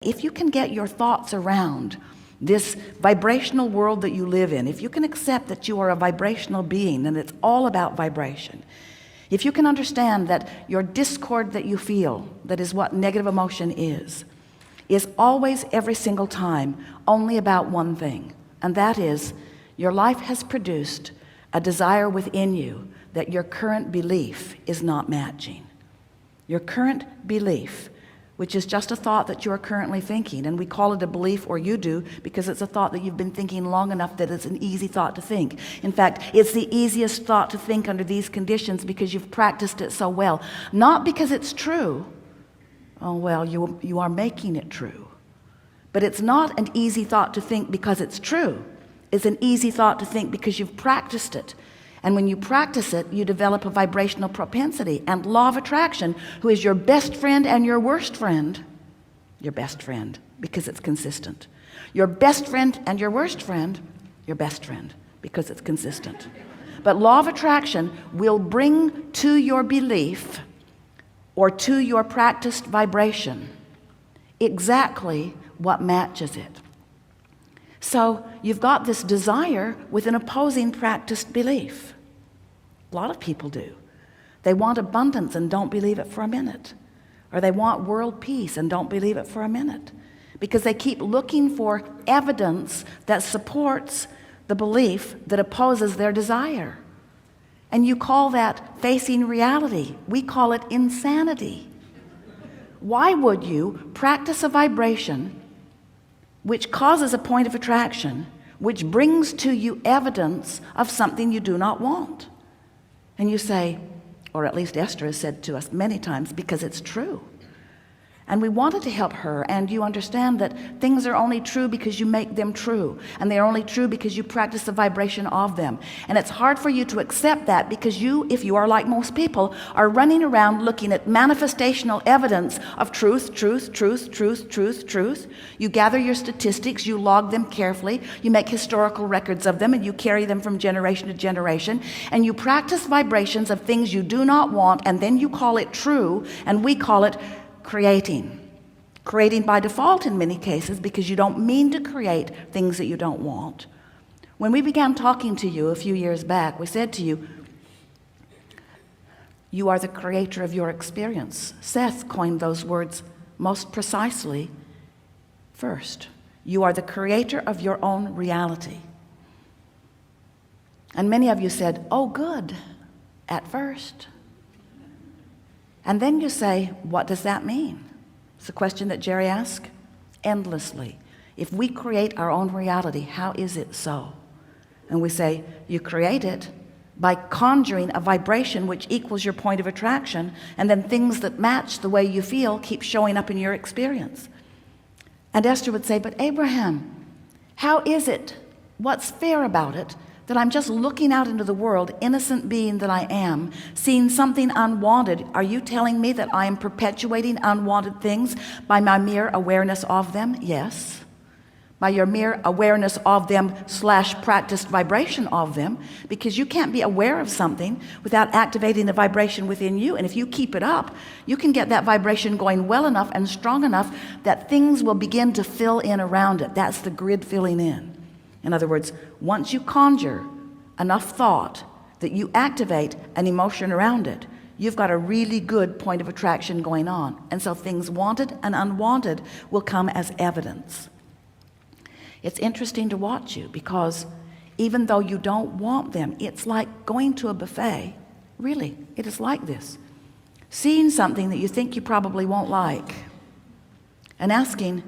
if you can get your thoughts around this vibrational world that you live in, if you can accept that you are a vibrational being and it's all about vibration, if you can understand that your discord that you feel, that is what negative emotion is always, every single time, only about one thing, and that is your life has produced a desire within you that your current belief is not matching. Your current belief, which is just a thought that you are currently thinking, and we call it a belief, or you do, because it's a thought that you've been thinking long enough that it's an easy thought to think. In fact, it's the easiest thought to think under these conditions because you've practiced it so well, not because it's true. Oh well, you are making it true, but it's not an easy thought to think because it's true. It's an easy thought to think because you've practiced it. And when you practice it, you develop a vibrational propensity. And law of attraction, who is your best friend and your worst friend, your best friend, because it's consistent. Your best friend and your worst friend, your best friend, because it's consistent. But law of attraction will bring to your belief or to your practiced vibration exactly what matches it. So you've got this desire with an opposing practiced belief. A lot of people do. They want abundance and don't believe it for a minute. Or they want world peace and don't believe it for a minute. Because they keep looking for evidence that supports the belief that opposes their desire. And you call that facing reality. We call it insanity. Why would you practice a vibration which causes a point of attraction, which brings to you evidence of something you do not want? And you say, or at least Esther has said to us many times, because it's true. And we wanted to help her, and you understand that things are only true because you make them true, and they're only true because you practice the vibration of them. And it's hard for you to accept that because you, if you are like most people, are running around looking at manifestational evidence of truth, truth, truth, truth, truth, truth. You gather your statistics, you log them carefully, you make historical records of them, and you carry them from generation to generation, and you practice vibrations of things you do not want, and then you call it true, and we call it creating by default in many cases, because you don't mean to create things that you don't want. When we began talking to you a few years back, we said to you, you are the creator of your experience. Seth coined those words most precisely first. You are the creator of your own reality. And many of you said, oh good, at first. And then you say, what does that mean? It's a question that Jerry asked endlessly. If we create our own reality, how is it so? And we say, you create it by conjuring a vibration which equals your point of attraction, and then things that match the way you feel keep showing up in your experience. And Esther would say, but Abraham, how is it, what's fair about it, that I'm just looking out into the world, innocent being that I am, seeing something unwanted? Are you telling me that I am perpetuating unwanted things by my mere awareness of them? Yes. By your mere awareness of them / practiced vibration of them, because you can't be aware of something without activating the vibration within you. And if you keep it up, you can get that vibration going well enough and strong enough that things will begin to fill in around it. That's the grid filling in. In other words, once you conjure enough thought that you activate an emotion around it, you've got a really good point of attraction going on. And so things wanted and unwanted will come as evidence. It's interesting to watch you, because even though you don't want them, it's like going to a buffet. Really, it is like this. Seeing something that you think you probably won't like and asking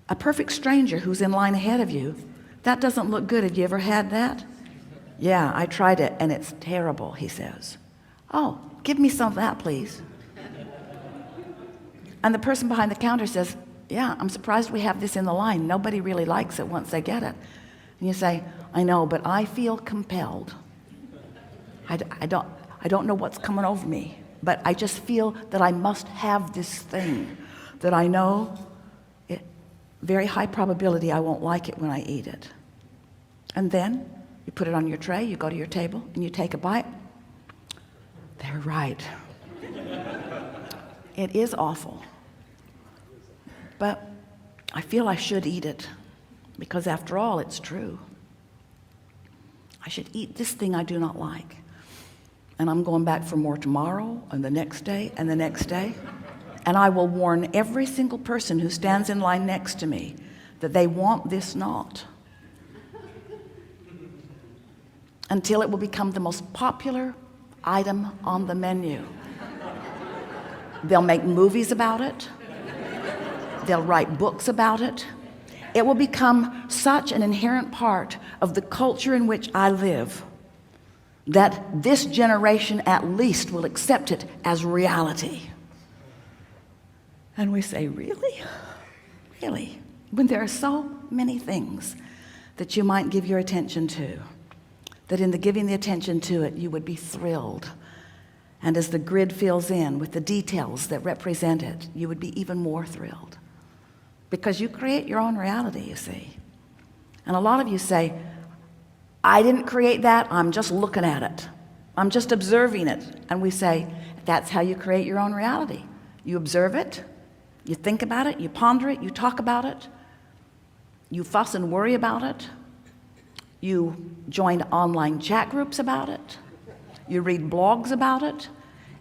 a perfect stranger who's in line ahead of you, that doesn't look good. Have you ever had that? Yeah, I tried it and it's terrible, he says. Oh, give me some of that, please. And the person behind the counter says, yeah, I'm surprised we have this in the line. Nobody really likes it once they get it. And you say, I know, but I feel compelled. I don't know what's coming over me, but I just feel that I must have this thing that I know very high probability I won't like it when I eat it. And then you put it on your tray, you go to your table, and you take a bite. They're right. It is awful. But I feel I should eat it, because after all, it's true. I should eat this thing I do not like. And I'm going back for more tomorrow, and the next day, and the next day. And I will warn every single person who stands in line next to me that they want this not, until it will become the most popular item on the menu. They'll make movies about it. They'll write books about it. It will become such an inherent part of the culture in which I live that this generation at least will accept it as reality. And we say, really? Really? When there are so many things that you might give your attention to, that in the giving the attention to it, you would be thrilled. And as the grid fills in with the details that represent it, you would be even more thrilled. Because you create your own reality, you see. And a lot of you say, I didn't create that, I'm just looking at it. I'm just observing it. And we say, that's how you create your own reality. You observe it, you think about it, you ponder it, you talk about it, you fuss and worry about it, you join online chat groups about it, you read blogs about it,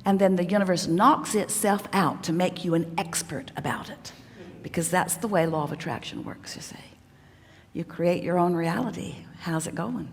and then the universe knocks itself out to make you an expert about it. Because that's the way law of attraction works, you see. You create your own reality. How's it going?